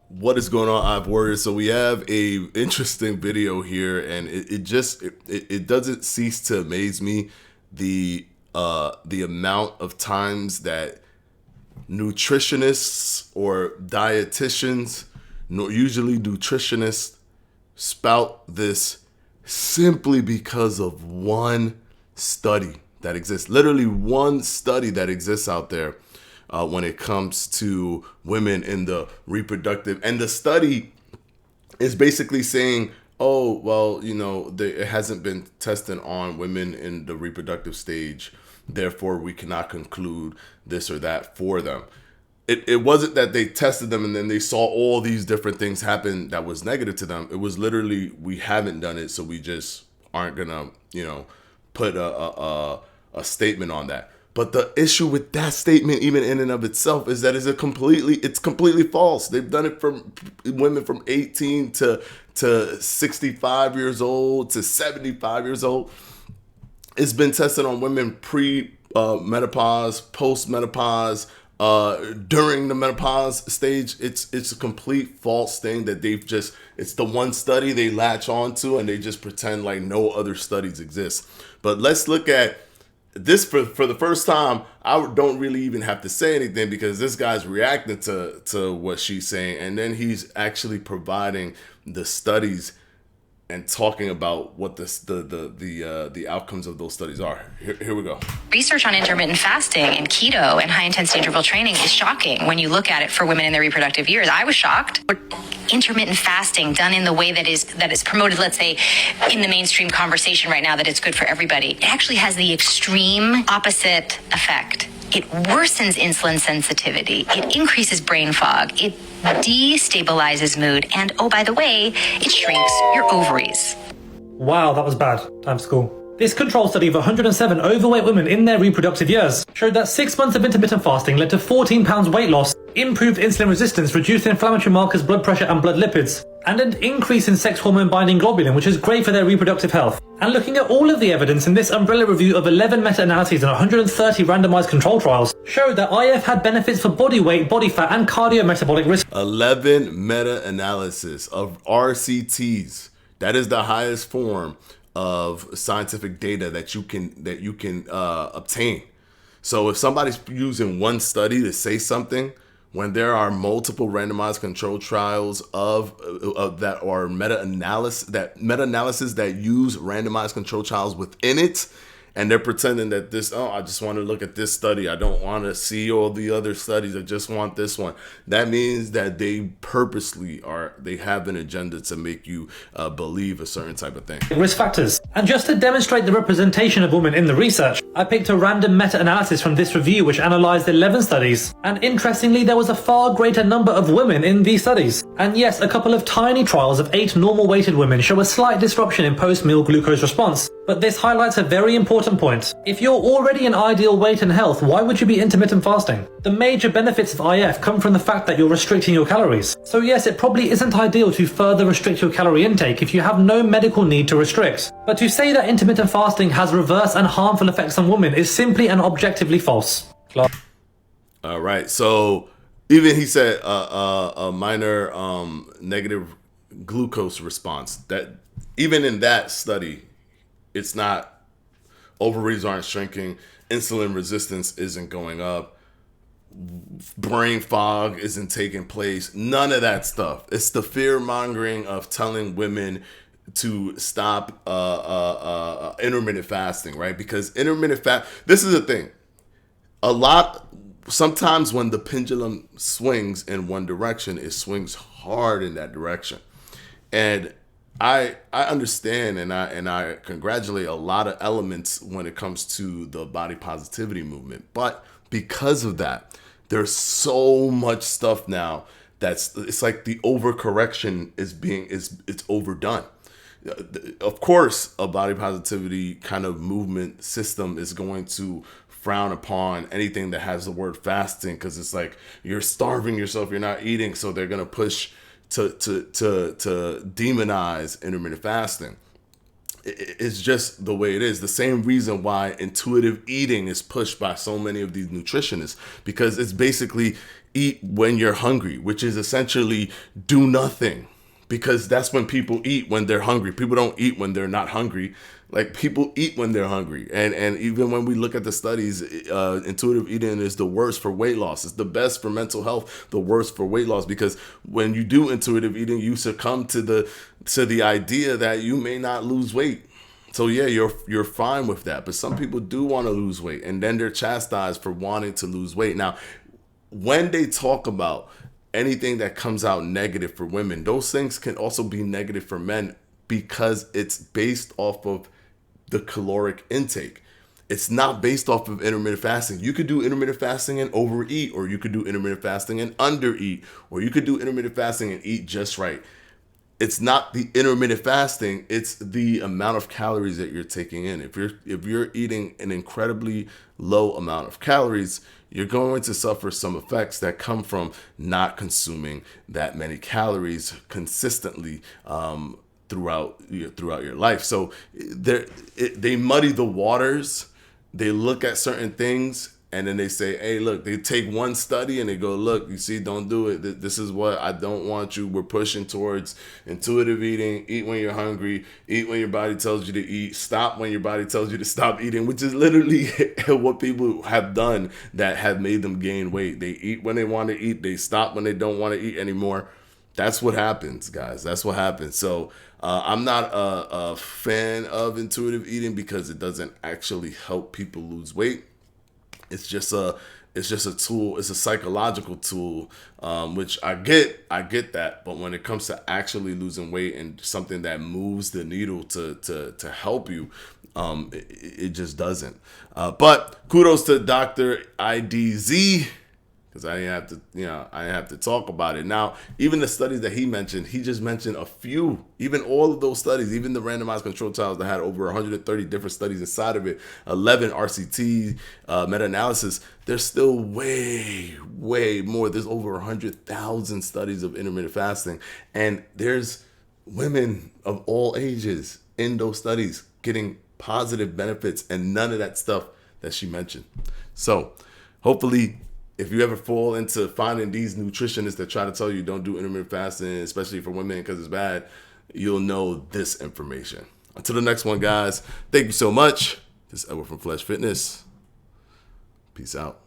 What is going on, I've Warriors? So we have a interesting video here, and it doesn't cease to amaze me the amount of times that nutritionists or dietitians, usually nutritionists, spout this simply because of one study that exists. Literally one study that exists out there when it comes to women in the reproductive. And the study is basically saying, oh, well, it hasn't been tested on women in the reproductive stage. Therefore, we cannot conclude this or that for them. It wasn't that they tested them and then they saw all these different things happen that was negative to them. It was literally, we haven't done it, so we just aren't gonna, put a statement on that. But the issue with that statement, even in and of itself, is that it's completely false. They've done it from women from 18 to 65 years old to 75 years old. It's been tested on women pre-menopause, post-menopause, during the menopause stage. It's a complete false thing that it's the one study they latch onto and they just pretend like no other studies exist. But let's look at this for the first time. I don't really even have to say anything because this guy's reacting to what she's saying, and then he's actually providing the studies and talking about what the outcomes of those studies are. Here we go. Research on intermittent fasting and keto and high-intensity interval training is shocking when you look at it for women in their reproductive years. I was shocked. Intermittent fasting done in the way that is promoted, let's say, in the mainstream conversation right now, that it's good for everybody, it actually has the extreme opposite effect. It worsens insulin sensitivity. It increases brain fog. It destabilizes mood. And, oh, by the way, it shrinks your ovaries. Wow, that was bad. Time for school. This control study of 107 overweight women in their reproductive years showed that 6 months of intermittent fasting led to 14 pounds weight loss, improved insulin resistance, reduced inflammatory markers, blood pressure and blood lipids, and an increase in sex hormone binding globulin, which is great for their reproductive health. And looking at all of the evidence in this umbrella review of 11 meta-analyses and 130 randomized control trials showed that IF had benefits for body weight, body fat, and cardiometabolic risk. 11 meta-analysis of RCTs. That is the highest form of scientific data that you can obtain. So if somebody's using one study to say something, when there are multiple randomized control trials of that or meta-analysis that use randomized control trials within it, and they're pretending that I just want to look at this study. I don't want to see all the other studies. I just want this one. That means that they purposely they have an agenda to make you believe a certain type of thing. Risk factors. And just to demonstrate the representation of women in the research, I picked a random meta-analysis from this review which analysed 11 studies. And interestingly, there was a far greater number of women in these studies. And yes, a couple of tiny trials of 8 normal weighted women show a slight disruption in post-meal glucose response. But this highlights a very important point. If you're already in ideal weight and health, why would you be intermittent fasting? The major benefits of IF come from the fact that you're restricting your calories. So yes, it probably isn't ideal to further restrict your calorie intake if you have no medical need to restrict. But to say that intermittent fasting has reverse and harmful effects on women is simply and objectively false. All right, so even he said a minor negative glucose response. That even in that study, it's not, ovaries aren't shrinking, insulin resistance isn't going up, brain fog isn't taking place, none of that stuff. It's the fear mongering of telling women to stop intermittent fasting, right? Because this is the thing. Sometimes when the pendulum swings in one direction, it swings hard in that direction. And I understand and I congratulate a lot of elements when it comes to the body positivity movement. But because of that, there's so much stuff now it's like the overcorrection it's overdone. Of course, a body positivity kind of movement system is going to frown upon anything that has the word fasting, because it's like you're starving yourself, you're not eating, so they're going to push to demonize intermittent fasting. It's just the way it is. The same reason why intuitive eating is pushed by so many of these nutritionists, because it's basically eat when you're hungry, which is essentially do nothing, because that's when people eat, when they're hungry. People don't eat when they're not hungry. Like, people eat when they're hungry. And even when we look at the studies, intuitive eating is the worst for weight loss. It's the best for mental health, the worst for weight loss, because when you do intuitive eating, you succumb to the idea that you may not lose weight. So yeah, you're fine with that. But some people do want to lose weight, and then they're chastised for wanting to lose weight. Now, when they talk about anything that comes out negative for women, those things can also be negative for men, because it's based off of the caloric intake. It's not based off of intermittent fasting. You could do intermittent fasting and overeat, or you could do intermittent fasting and undereat, or you could do intermittent fasting and eat just right. It's not the intermittent fasting, it's the amount of calories that you're taking in. If you're eating an incredibly low amount of calories, you're going to suffer some effects that come from not consuming that many calories consistently throughout your life. So they muddy the waters. They look at certain things, and then they say, hey, look, they take one study and they go, look, you see, don't do it. This is what I don't want you. We're pushing towards intuitive eating. Eat when you're hungry. Eat when your body tells you to eat. Stop when your body tells you to stop eating, which is literally what people have done that have made them gain weight. They eat when they want to eat. They stop when they don't want to eat anymore. That's what happens, guys. That's what happens. So I'm not a fan of intuitive eating, because it doesn't actually help people lose weight. It's just a tool. It's a psychological tool, which I get that. But when it comes to actually losing weight and something that moves the needle to help you, it just doesn't. But kudos to Dr. IDZ, because I didn't have to talk about it. Now, even the studies that he mentioned, he just mentioned a few. Even all of those studies, even the randomized control trials that had over 130 different studies inside of it, 11 RCT meta-analysis, there's still way, way more. There's over 100,000 studies of intermittent fasting. And there's women of all ages in those studies getting positive benefits, and none of that stuff that she mentioned. So hopefully, if you ever fall into finding these nutritionists that try to tell you don't do intermittent fasting, especially for women because it's bad, you'll know this information. Until the next one, guys, thank you so much. This is Edward from Fledge Fitness. Peace out.